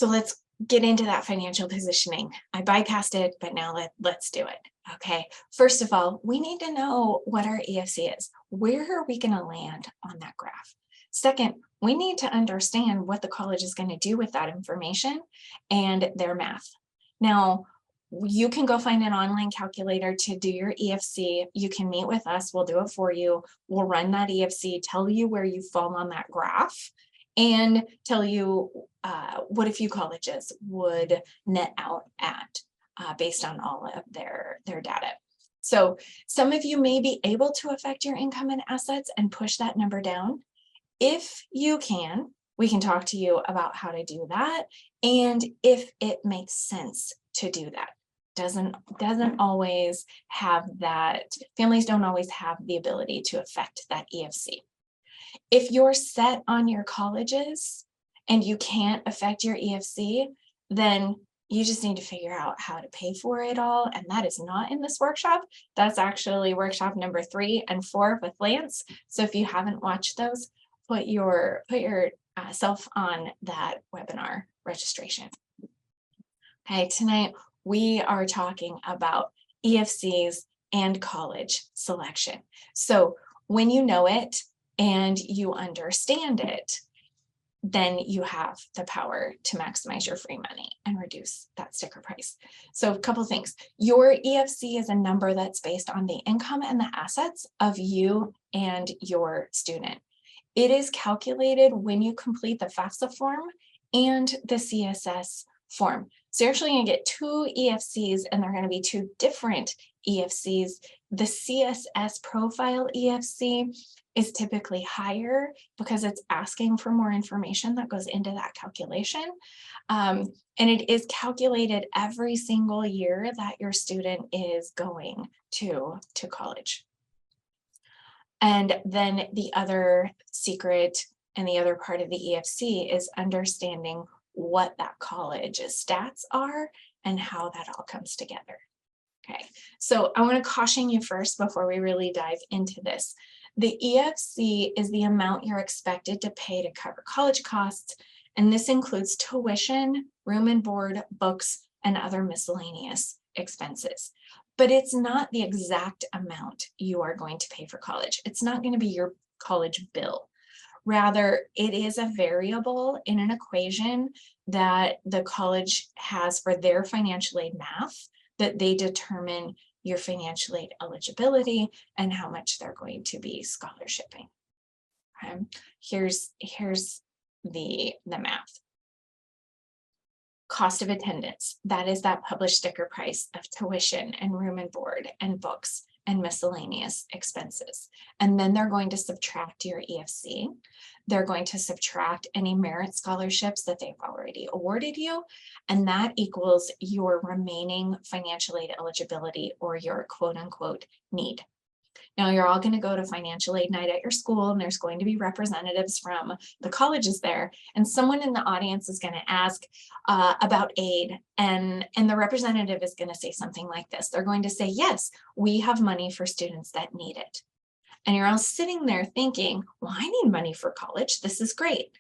So let's get into that financial positioning. I bypassed it, but now let's do it. Okay, first of all, we need to know what our EFC is. Where are we going to land on that graph? Second, we need to understand what the college is going to do with that information and their math. Now, you can go find an online calculator to do your EFC. You can meet with us. We'll do it for you. We'll run that EFC, tell you where you fall on that graph, and tell you what a few colleges would net out at based on all of their data. So some of you may be able to affect your income and assets and push that number down. If you can, we can talk to you about how to do that and if it makes sense to do that. Doesn't always have that, families don't always have the ability to affect that EFC. If you're set on your colleges and you can't affect your EFC, then you just need to figure out how to pay for it all. And that is not in this workshop. That's actually workshop number 3 and 4 with Lance. So if you haven't watched those, put yourself on that webinar registration. Okay, tonight we are talking about EFCs and college selection. So when you know it and you understand it, then you have the power to maximize your free money and reduce that sticker price. So a couple of things. Your EFC is a number that's based on the income and the assets of you and your student. It is calculated when you complete the FAFSA form and the CSS form. So you're actually going to get 2 EFCs, and they're going to be 2 different EFCs. The CSS profile EFC is typically higher because it's asking for more information that goes into that calculation. And it is calculated every single year that your student is going to college. And then the other secret and the other part of the EFC is understanding what that college's stats are and how that all comes together. Okay, so I want to caution you first before we really dive into this. The EFC is the amount you're expected to pay to cover college costs, and this includes tuition, room and board, books, and other miscellaneous expenses. But it's not the exact amount you are going to pay for college. It's not going to be your college bill. Rather, it is a variable in an equation that the college has for their financial aid math that they determine your financial aid eligibility and how much they're going to be scholarshiping. Here's the math. Cost of attendance, that is that published sticker price of tuition and room and board and books and miscellaneous expenses. And then they're going to subtract your EFC. They're going to subtract any merit scholarships that they've already awarded you, and that equals your remaining financial aid eligibility or your quote unquote need. Now you're all going to go to financial aid night at your school, and there's going to be representatives from the colleges there, and someone in the audience is going to ask about aid, and the representative is going to say something like this. They're going to say, yes, we have money for students that need it. And you're all sitting there thinking, well, I need money for college. This is great.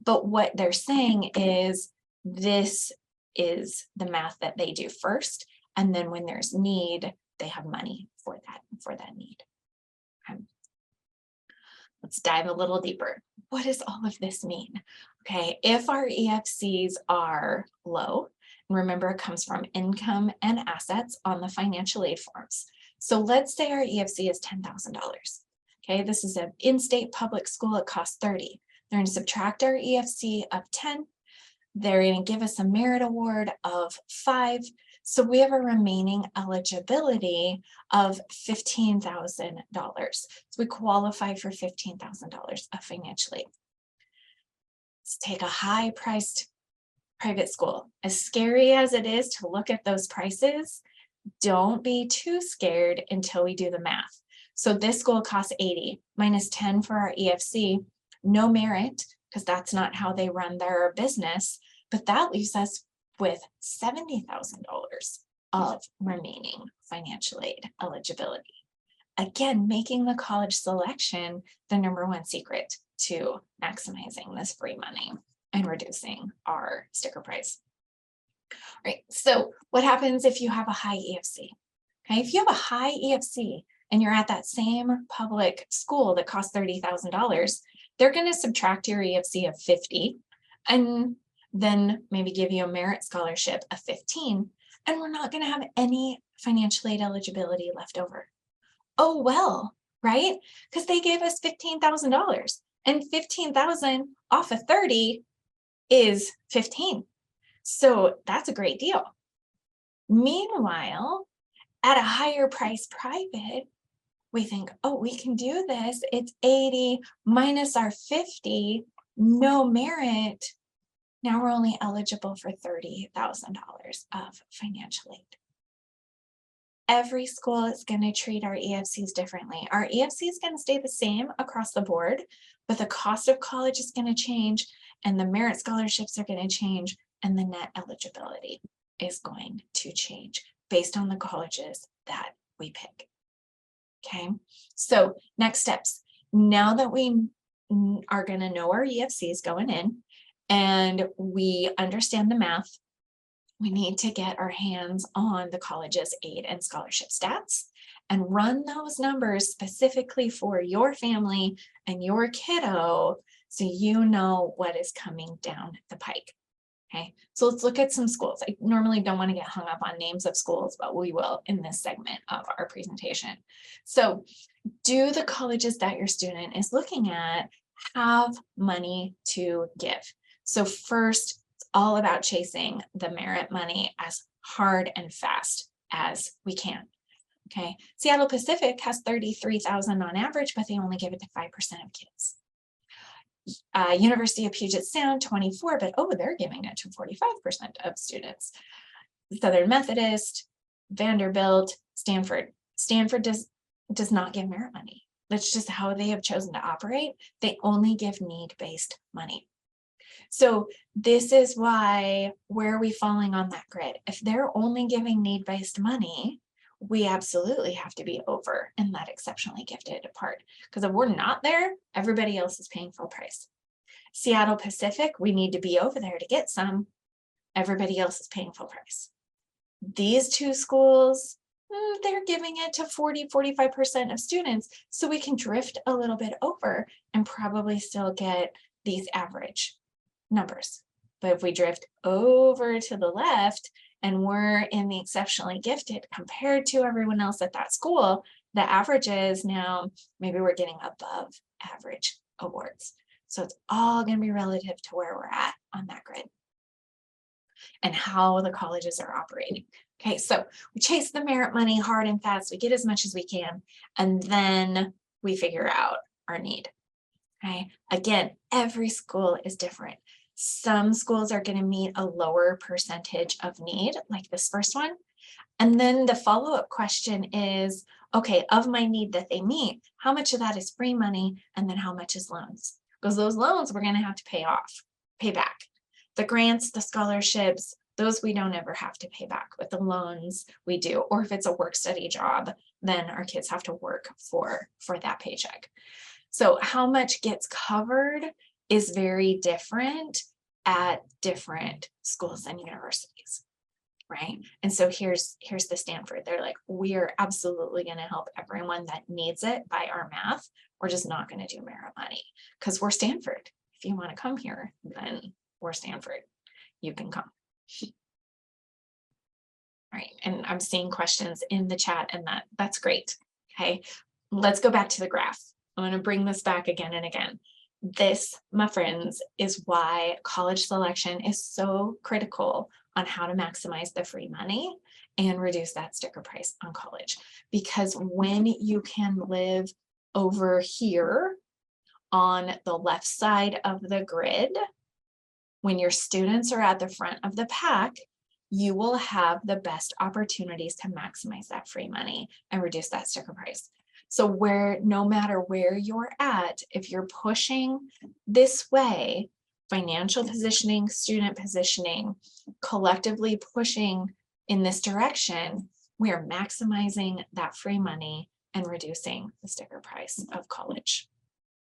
But what they're saying is this is the math that they do first, and then when there's need, they have money for that need. Let's dive a little deeper. What does all of this mean? Okay, if our EFCs are low, and remember it comes from income and assets on the financial aid forms. So let's say our EFC is $10,000. Okay, this is an in-state public school, it costs $30,000. They're going to subtract our EFC of 10. They're going to give us a merit award of 5. So we have a remaining eligibility of $15,000. So we qualify for $15,000 of financial aid. Let's take a high-priced private school. As scary as it is to look at those prices, don't be too scared until we do the math. So this school costs $80 minus 10 for our EFC, no merit, because that's not how they run their business, but that leaves us with $70,000 of remaining financial aid eligibility. Again, making the college selection the #1 secret to maximizing this free money and reducing our sticker price. Right. So what happens if you have a high EFC? Okay, if you have a high EFC and you're at that same public school that costs $30,000, they're going to subtract your EFC of 50 and then maybe give you a merit scholarship of 15, and we're not going to have any financial aid eligibility left over. Oh, well, right? Because they gave us $15,000, and 15,000 off of 30 is 15. So that's a great deal. Meanwhile, at a higher price private, we think, oh, we can do this. It's 80 minus our 50, no merit. Now we're only eligible for $30,000 of financial aid. Every school is going to treat our EFCs differently. Our EFC is going to stay the same across the board, but the cost of college is going to change, and the merit scholarships are going to change, and the net eligibility is going to change based on the colleges that we pick. Okay, so next steps. Now that we are going to know our EFCs going in and we understand the math, we need to get our hands on the college's aid and scholarship stats and run those numbers specifically for your family and your kiddo so you know what is coming down the pike. Okay, so let's look at some schools. I normally don't want to get hung up on names of schools, but we will in this segment of our presentation. So do the colleges that your student is looking at have money to give? So first, it's all about chasing the merit money as hard and fast as we can. Okay, Seattle Pacific has 33,000 on average, but they only give it to 5% of kids. University of Puget Sound, 24, but they're giving it to 45% of students. Southern Methodist, Vanderbilt, Stanford. Stanford does not give merit money. That's just how they have chosen to operate. They only give need-based money. So this is why, where are we falling on that grid? If they're only giving need-based money, we absolutely have to be over in that exceptionally gifted part. Because if we're not there, everybody else is paying full price. Seattle Pacific, we need to be over there to get some. Everybody else is paying full price. These two schools, they're giving it to 40–45% of students, so we can drift a little bit over and probably still get these average numbers. But if we drift over to the left and we're in the exceptionally gifted compared to everyone else at that school, the average is now maybe we're getting above average awards. So it's all going to be relative to where we're at on that grid and how the colleges are operating. Okay, so we chase the merit money hard and fast. We get as much as we can, and then we figure out our need. Okay, again, every school is different. Some schools are going to meet a lower percentage of need, like this first one. And then the follow-up question is, okay, of my need that they meet, how much of that is free money, and then how much is loans? Because those loans we're going to have to pay back. The grants, the scholarships, those we don't ever have to pay back, but the loans we do. Or if it's a work-study job, then our kids have to work for that paycheck. So how much gets covered is very different at different schools and universities, right? And so here's the Stanford. They're like, we are absolutely going to help everyone that needs it by our math. We're just not going to do merit money because we're Stanford. If you want to come here, then we're Stanford. You can come. All right, and I'm seeing questions in the chat, and that's great. Okay, let's go back to the graph. I'm going to bring this back again and again. This, my friends, is why college selection is so critical on how to maximize the free money and reduce that sticker price on college. Because when you can live over here on the left side of the grid, when your students are at the front of the pack, you will have the best opportunities to maximize that free money and reduce that sticker price. So no matter where you're at, if you're pushing this way, financial positioning, student positioning, collectively pushing in this direction, we are maximizing that free money and reducing the sticker price of college.